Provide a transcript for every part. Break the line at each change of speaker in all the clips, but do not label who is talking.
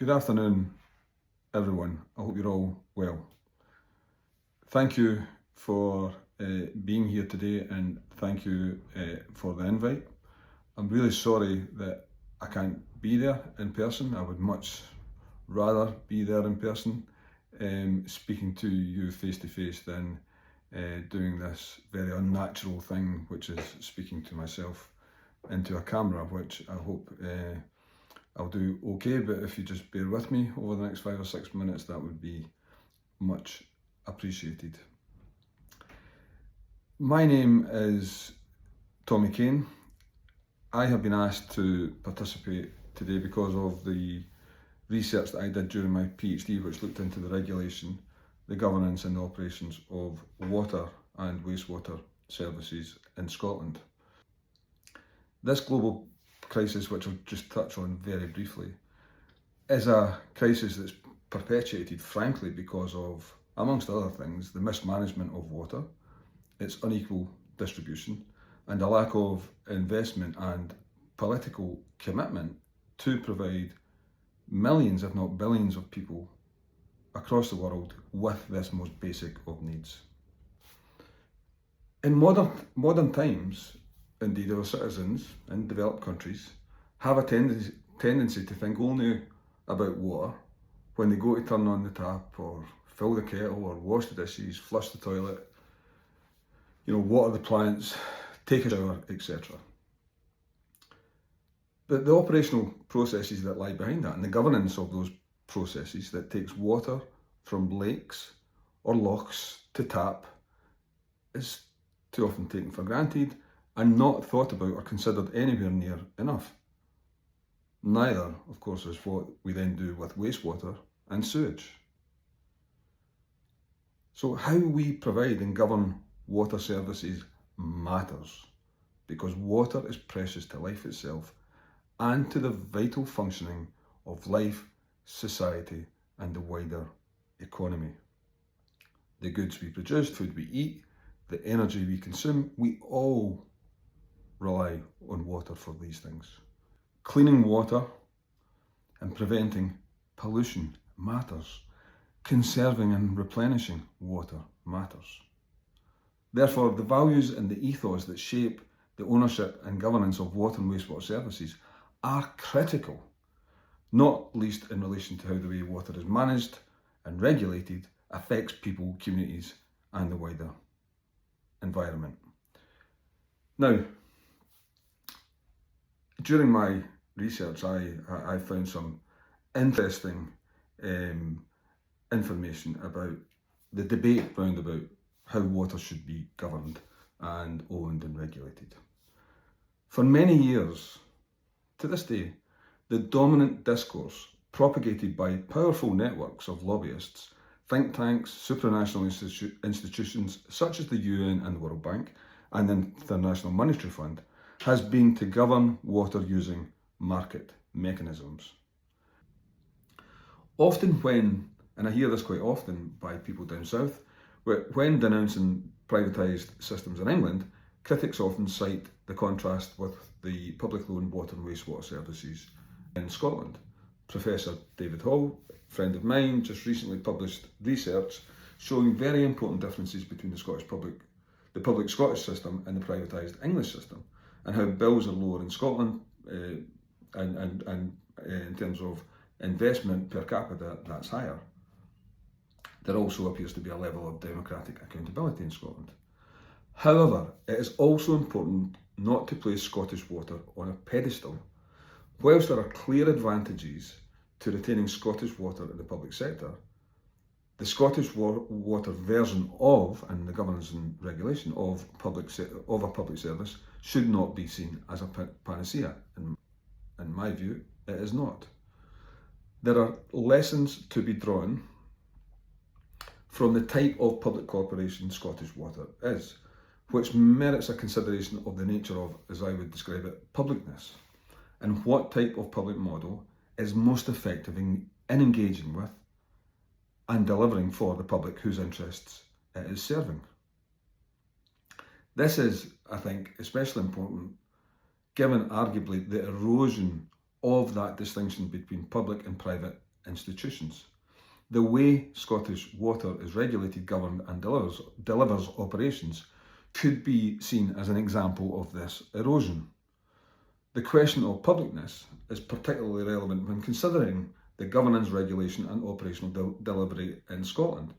Good afternoon, everyone. I hope you're all well. Thank you for being here today, and thank you for the invite. I'm really sorry that I can't be there in person. I would much rather be there in person, speaking to you face to face than doing this very unnatural thing, which is speaking to myself into a camera, which I hope I'll do okay, but if you just bear with me over the next 5 or 6 minutes, that would be much appreciated. My name is Tommy Kane. I have been asked to participate today because of the research that I did during my PhD, which looked into the regulation, the governance and the operations of water and wastewater services in Scotland. This global crisis, which I'll just touch on very briefly, is a crisis that's perpetuated, frankly, because of, amongst other things, the mismanagement of water, its unequal distribution, and a lack of investment and political commitment to provide millions, if not billions, of people across the world with this most basic of needs. In modern times, indeed, our citizens in developed countries have a tendency to think only about water when they go to turn on the tap or fill the kettle or wash the dishes, flush the toilet, water the plants, take a shower, etc. But the operational processes that lie behind that and the governance of those processes that takes water from lakes or lochs to tap is too often taken for granted and not thought about or considered anywhere near enough. Neither, of course, is what we then do with wastewater and sewage. So how we provide and govern water services matters, because water is precious to life itself and to the vital functioning of life, society, and the wider economy. The goods we produce, food we eat, the energy we consume, we all rely on water for these things. Cleaning water and preventing pollution matters. Conserving and replenishing water matters. Therefore, the values and the ethos that shape the ownership and governance of water and wastewater services are critical, not least in relation to how the way water is managed and regulated affects people, communities, and the wider environment. Now, during my research, I found some interesting information about the debate round about how water should be governed and owned and regulated. For many years, to this day, the dominant discourse propagated by powerful networks of lobbyists, think tanks, supranational institutions such as the UN and the World Bank and the International Monetary Fund has been to govern water using market mechanisms. Often when, and I hear this quite often by people down south, when denouncing privatised systems in England, critics often cite the contrast with the publicly owned water and wastewater services in Scotland. Professor David Hall, a friend of mine, just recently published research showing very important differences between the public Scottish system and the privatised English system, and how bills are lower in Scotland and in terms of investment per capita, that's higher. There also appears to be a level of democratic accountability in Scotland. However, it is also important not to place Scottish water on a pedestal. Whilst there are clear advantages to retaining Scottish water in the public sector, the Scottish water version of, and the governance and regulation of a public service should not be seen as a panacea. In my view, it is not. There are lessons to be drawn from the type of public corporation Scottish Water is, which merits a consideration of the nature of, as I would describe it, publicness, and what type of public model is most effective in engaging with and delivering for the public whose interests it is serving. This is, I think, especially important given arguably the erosion of that distinction between public and private institutions. The way Scottish Water is regulated, governed and delivers operations could be seen as an example of this erosion. The question of publicness is particularly relevant when considering the governance, regulation and operational delivery in Scotland,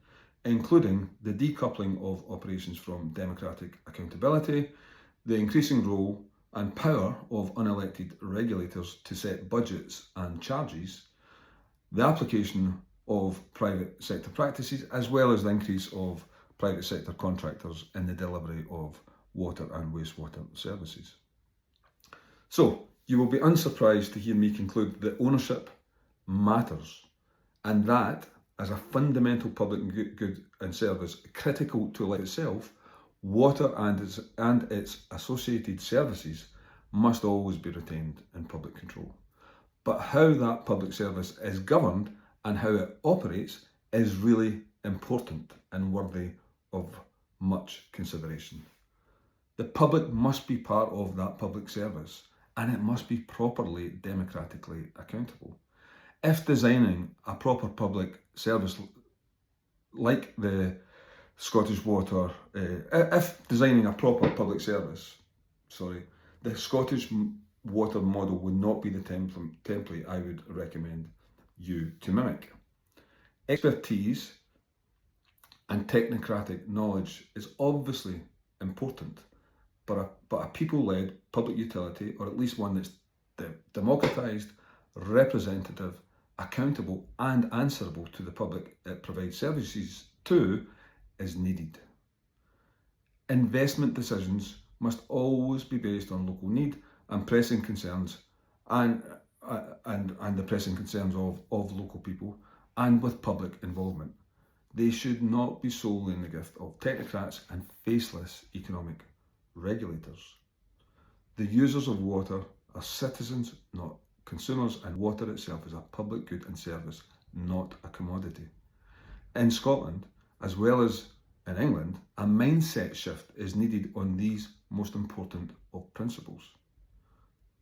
including the decoupling of operations from democratic accountability, the increasing role and power of unelected regulators to set budgets and charges, the application of private sector practices, as well as the increase of private sector contractors in the delivery of water and wastewater services. So, you will be unsurprised to hear me conclude that ownership matters, and that, as a fundamental public good and service critical to life itself, water and its associated services must always be retained in public control. But how that public service is governed and how it operates is really important and worthy of much consideration. The public must be part of that public service, and it must be properly democratically accountable. If designing a proper public service like the Scottish Water, if designing a proper public service, the Scottish Water model would not be the template I would recommend you to mimic. Expertise and technocratic knowledge is obviously important, but a people-led public utility, or at least one that's democratised, representative, accountable and answerable to the public it provides services to, is needed. Investment decisions must always be based on local need and pressing concerns and the pressing concerns of local people, and with public involvement. They should not be solely in the gift of technocrats and faceless economic regulators. The users of water are citizens, not consumers, and water itself is a public good and service, not a commodity. In Scotland, as well as in England, a mindset shift is needed on these most important of principles.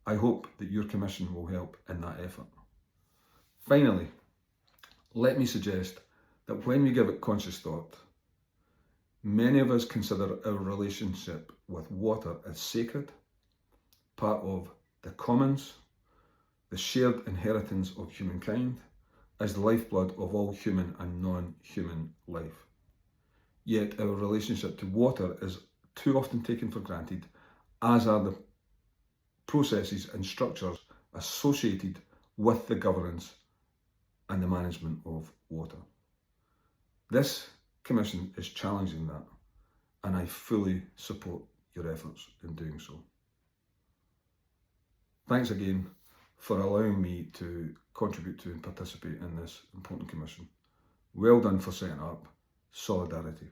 I hope that your commission will help in that effort. Finally, let me suggest that when we give it conscious thought, many of us consider our relationship with water as sacred, part of the commons, the shared inheritance of humankind, as the lifeblood of all human and non-human life. Yet our relationship to water is too often taken for granted, as are the processes and structures associated with the governance and the management of water. This commission is challenging that, and I fully support your efforts in doing so. Thanks again for allowing me to contribute to and participate in this important commission. Well done for setting up. Solidarity.